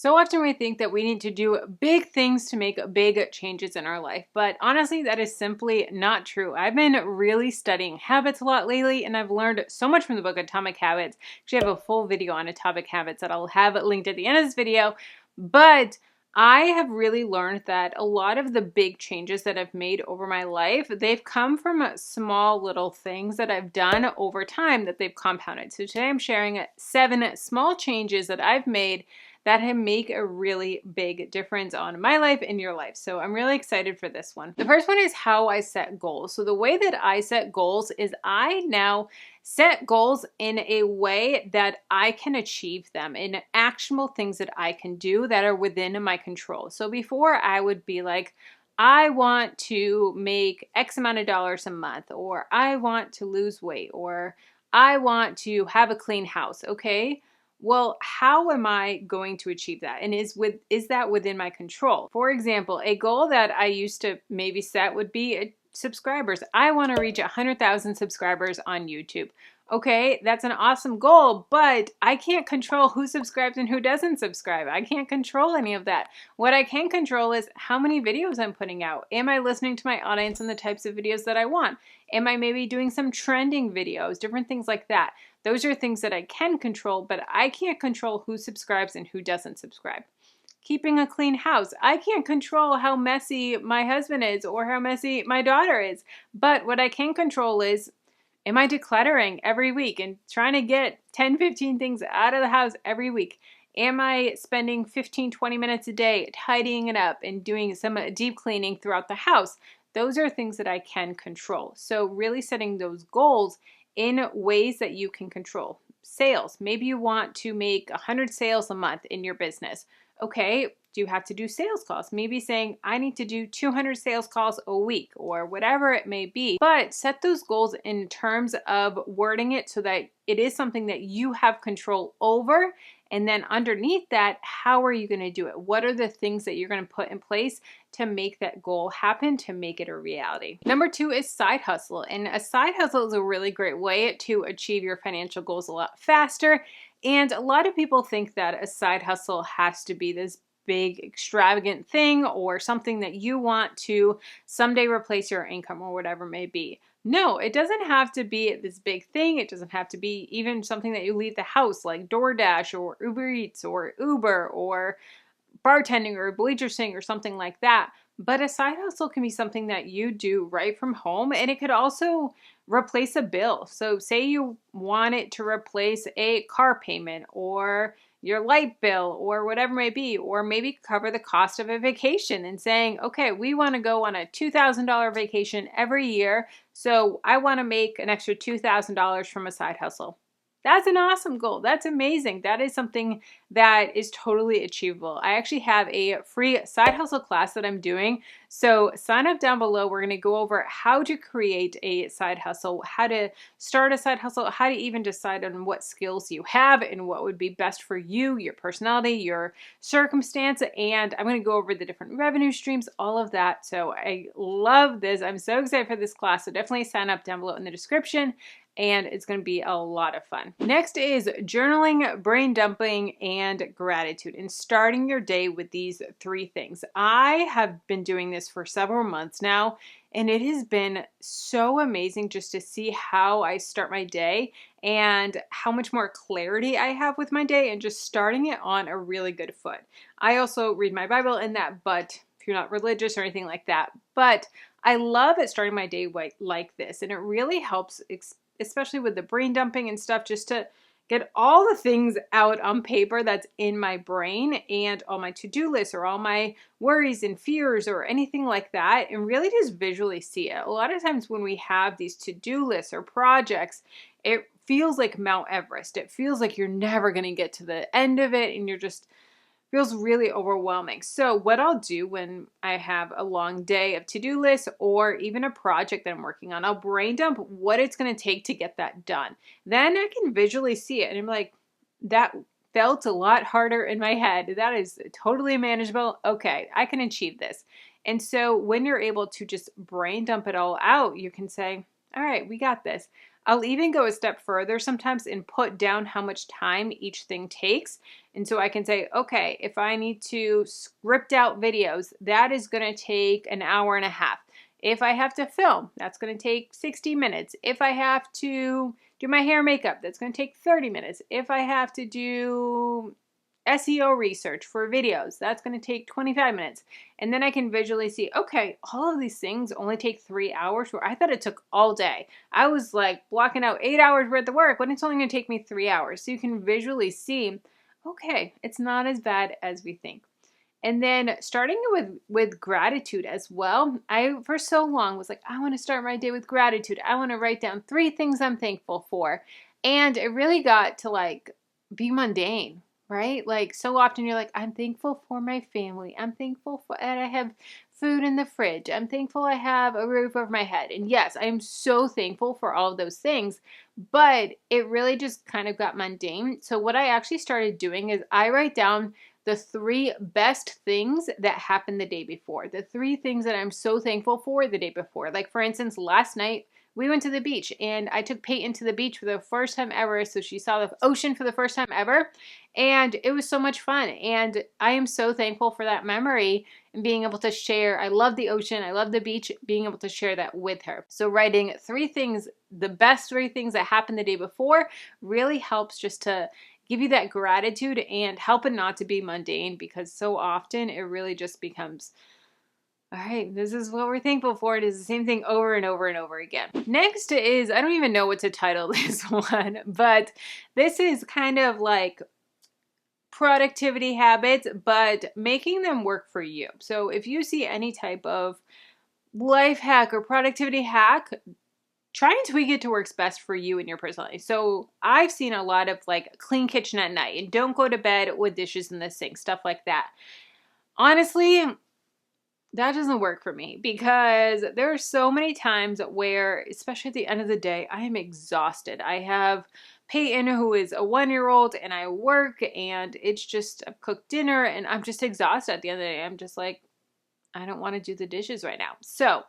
So often we think that we need to do big things to make big changes in our life, but honestly, that is simply not true. I've been really studying habits a lot lately, and I've learned so much from the book Atomic Habits. Actually, I have a full video on Atomic Habits that I'll have linked at the end of this video, but I have really learned that a lot of the big changes that I've made over my life, they've come from small little things that I've done over time that they've compounded. So today I'm sharing 7 small changes that I've made that have make a really big difference on my life and your life. So I'm really excited for this one. The first one is how I set goals. So the way that I set goals is I now set goals in a way that I can achieve them, in actionable things that I can do that are within my control. So before I would be like, I want to make X amount of dollars a month, or I want to lose weight, or I want to have a clean house. Okay. Well, how am I going to achieve that? And is that within my control? For example, a goal that I used to maybe set would be subscribers. I want to reach 100,000 subscribers on YouTube. Okay, that's an awesome goal, but I can't control who subscribes and who doesn't subscribe. I can't control any of that. What I can control is how many videos I'm putting out. Am I listening to my audience and the types of videos that I want? Am I maybe doing some trending videos, different things like that? Those are things that I can control, but I can't control who subscribes and who doesn't subscribe. Keeping a clean house. I can't control how messy my husband is or how messy my daughter is. But what I can control is, am I decluttering every week and trying to get 10, 15 things out of the house every week? Am I spending 15, 20 minutes a day tidying it up and doing some deep cleaning throughout the house? Those are things that I can control. So really setting those goals in ways that you can control. Sales. Maybe you want to make 100 sales a month in your business. Okay, do you have to do sales calls? Maybe saying, I need to do 200 sales calls a week or whatever it may be. But set those goals in terms of wording it so that it is something that you have control over. And then underneath that, how are you going to do it? What are the things that you're going to put in place to make that goal happen, to make it a reality? Number 2 is side hustle. And a side hustle is a really great way to achieve your financial goals a lot faster. And a lot of people think that a side hustle has to be this big extravagant thing or something that you want to someday replace your income or whatever it may be. No, it doesn't have to be this big thing. It doesn't have to be even something that you leave the house like DoorDash or Uber Eats or Uber or bartending or waitressing or something like that. But a side hustle can be something that you do right from home, and it could also replace a bill. So say you want it to replace a car payment or your light bill or whatever it may be, or maybe cover the cost of a vacation and saying, okay, we want to go on a $2,000 vacation every year. So I want to make an extra $2,000 from a side hustle. That's an awesome goal. That's amazing. That is something that is totally achievable. I actually have a free side hustle class that I'm doing. So sign up down below. We're going to go over how to create a side hustle, how to start a side hustle, how to even decide on what skills you have and what would be best for you, your personality, your circumstance. And I'm going to go over the different revenue streams, all of that. So I love this. I'm so excited for this class. So definitely sign up down below in the description, and it's going to be a lot of fun. Next is journaling, brain dumping, and gratitude, and starting your day with these 3 things. I have been doing this for several months now, and it has been so amazing just to see how I start my day and how much more clarity I have with my day and just starting it on a really good foot. I also read my Bible in that, but if you're not religious or anything like that, but I love it starting my day like this, and it really helps especially with the brain dumping and stuff, just to get all the things out on paper that's in my brain and all my to-do lists or all my worries and fears or anything like that, and really just visually see it. A lot of times when we have these to-do lists or projects, it feels like Mount Everest. It feels like you're never going to get to the end of it, and you're just feels really overwhelming. So what I'll do when I have a long day of to-do lists or even a project that I'm working on, I'll brain dump what it's going to take to get that done. Then I can visually see it and I'm like, that felt a lot harder in my head. That is totally manageable. Okay, I can achieve this. And so when you're able to just brain dump it all out, you can say, all right, we got this. I'll even go a step further sometimes and put down how much time each thing takes. And so I can say, okay, if I need to script out videos, that is going to take an hour and a half. If I have to film, that's going to take 60 minutes. If I have to do my hair and makeup, that's going to take 30 minutes. If I have to do SEO research for videos, that's going to take 25 minutes. And then I can visually see, okay, all of these things only take 3 hours, where I thought it took all day. I was like blocking out 8 hours worth of work when it's only going to take me 3 hours. So you can visually see, okay, it's not as bad as we think. And then starting with gratitude as well. I, for so long, was like, I want to start my day with gratitude. I want to write down 3 things I'm thankful for. And it really got to like be mundane, right? Like so often you're like, I'm thankful for my family. I'm thankful for that I have food in the fridge. I'm thankful I have a roof over my head. And yes, I am so thankful for all of those things, but it really just kind of got mundane. So what I actually started doing is I write down the 3 best things that happened the day before, the 3 things that I'm so thankful for the day before. Like for instance, last night we went to the beach and I took Peyton to the beach for the first time ever. So she saw the ocean for the first time ever. And it was so much fun. And I am so thankful for that memory and being able to share. I love the ocean. I love the beach, being able to share that with her. So writing 3 things, the best 3 things that happened the day before, really helps just to give you that gratitude and help it not to be mundane, because so often it really just becomes, all right, this is what we're thankful for. It is the same thing over and over and over again. Next is, I don't even know what to title this one, but this is kind of like productivity habits, but making them work for you. So if you see any type of life hack or productivity hack, try and tweak it to works best for you and your personality. So I've seen a lot of like clean kitchen at night and don't go to bed with dishes in the sink, stuff like that. Honestly, that doesn't work for me, because there are so many times where, especially at the end of the day, I am exhausted. I have Peyton, who is a 1-year-old, and I work, and it's just, I've cooked dinner and I'm just exhausted at the end of the day. I'm just like, I don't want to do the dishes right now. So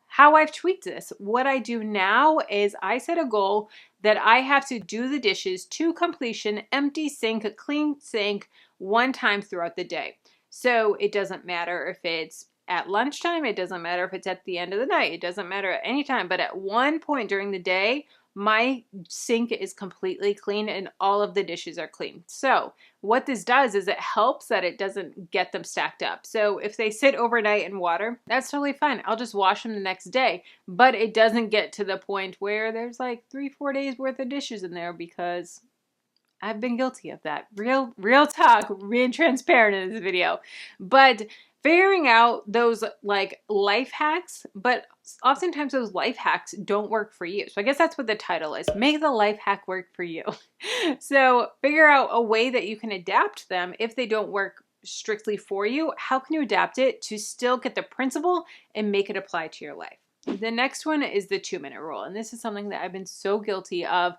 how I've tweaked this, what I do now is I set a goal that I have to do the dishes to completion, empty sink, clean sink, 1 time throughout the day. So it doesn't matter if it's at lunchtime, it doesn't matter if it's at the end of the night, it doesn't matter at any time, but at one point during the day, my sink is completely clean and all of the dishes are clean. So what this does is it helps that it doesn't get them stacked up. So if they sit overnight in water, that's totally fine. I'll just wash them the next day, but it doesn't get to the point where there's like 3-4 days worth of dishes in there, because I've been guilty of that. Real talk, being transparent in this video. But figuring out those like life hacks, but oftentimes those life hacks don't work for you. So I guess that's what the title is. Make the life hack work for you. So figure out a way that you can adapt them if they don't work strictly for you. How can you adapt it to still get the principle and make it apply to your life? The next one is the 2-minute rule. And this is something that I've been so guilty of,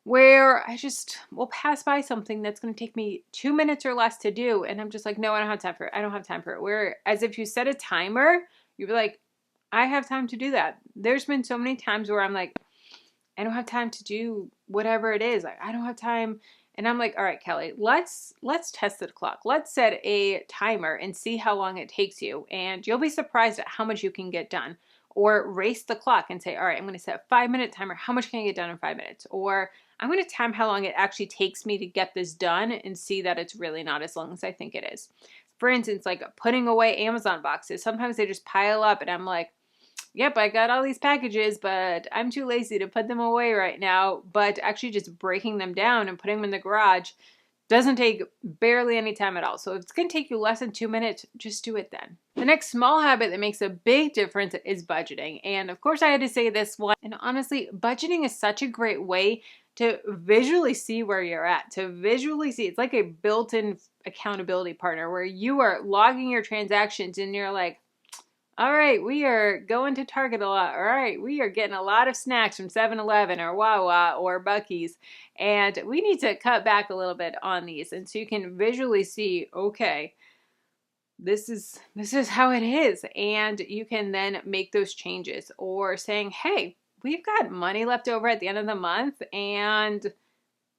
where I just will pass by something that's going to take me 2 minutes or less to do. And I'm just like, no, I don't have time for it. I don't have time for it. Whereas if you set a timer, you'd be like, I have time to do that. There's been so many times where I'm like, I don't have time to do whatever it is. Like, I don't have time. And I'm like, all right, Kelly, let's test the clock. Let's set a timer and see how long it takes you. And you'll be surprised at how much you can get done. Or race the clock and say, all right, I'm going to set a 5-minute timer. How much can I get done in 5 minutes? Or I'm going to time how long it actually takes me to get this done and see that it's really not as long as I think it is. For instance, like putting away Amazon boxes. Sometimes they just pile up and I'm like, yep, I got all these packages, but I'm too lazy to put them away right now. But actually just breaking them down and putting them in the garage doesn't take barely any time at all. So if it's going to take you less than 2 minutes, just do it then. The next small habit that makes a big difference is budgeting. And of course I had to say this one. And honestly, budgeting is such a great way to visually see where you're at, to visually see. It's like a built-in accountability partner where you are logging your transactions and you're like, all right, we are going to Target a lot. All right, we are getting a lot of snacks from 7-Eleven or Wawa or Buc-ee's, and we need to cut back a little bit on these. And so you can visually see, okay, this is how it is. And you can then make those changes, or saying, hey, we've got money left over at the end of the month and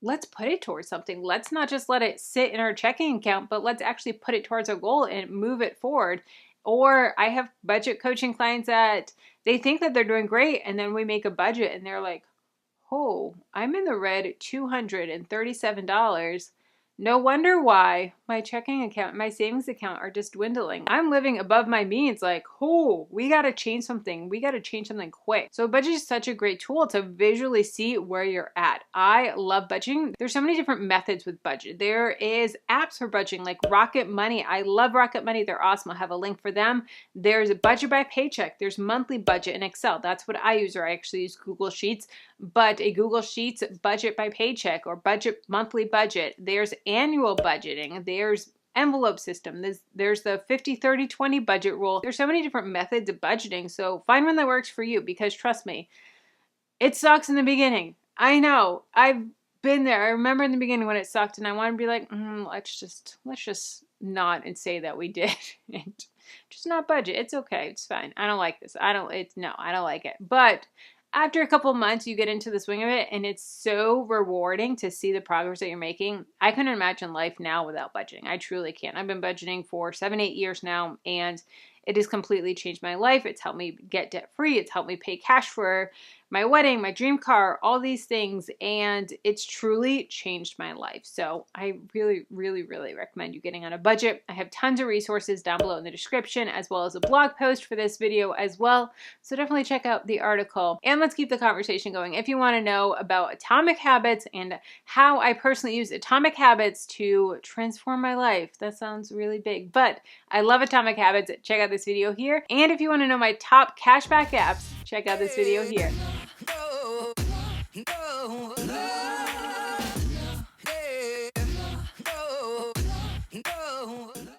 let's put it towards something. Let's not just let it sit in our checking account, but let's actually put it towards our goal and move it forward. Or I have budget coaching clients that they think that they're doing great, and then we make a budget and they're like, oh, I'm in the red $237. No wonder why my checking account, my savings account are just dwindling. I'm living above my means. Like, oh, we got to change something. We got to change something quick. So budget is such a great tool to visually see where you're at. I love budgeting. There's so many different methods with budget. There is apps for budgeting like Rocket Money. I love Rocket Money. They're awesome. I'll have a link for them. There's a budget by paycheck. There's monthly budget in Excel. That's what I use, or I actually use Google Sheets. But a Google Sheets budget by paycheck or budget monthly budget. There's annual budgeting. There's envelope system. There's the 50-30-20 budget rule. There's so many different methods of budgeting. So find one that works for you, because trust me, it sucks in the beginning. I know. I've been there. I remember in the beginning when it sucked and I wanted to be like, let's just not and say that we did. And just not budget. It's okay. It's fine. I don't like this. I don't like it. But after a couple of months, you get into the swing of it, and it's so rewarding to see the progress that you're making. I couldn't imagine life now without budgeting. I truly can't. I've been budgeting for 7-8 years now, and it has completely changed my life. It's helped me get debt free. It's helped me pay cash for my wedding, my dream car, all these things. And it's truly changed my life. So I really, really, really recommend you getting on a budget. I have tons of resources down below in the description, as well as a blog post for this video as well. So definitely check out the article, and let's keep the conversation going. If you want to know about Atomic Habits and how I personally use Atomic Habits to transform my life, that sounds really big, but I love Atomic Habits. Check out this video here. And if you want to know my top cashback apps, check out this video here.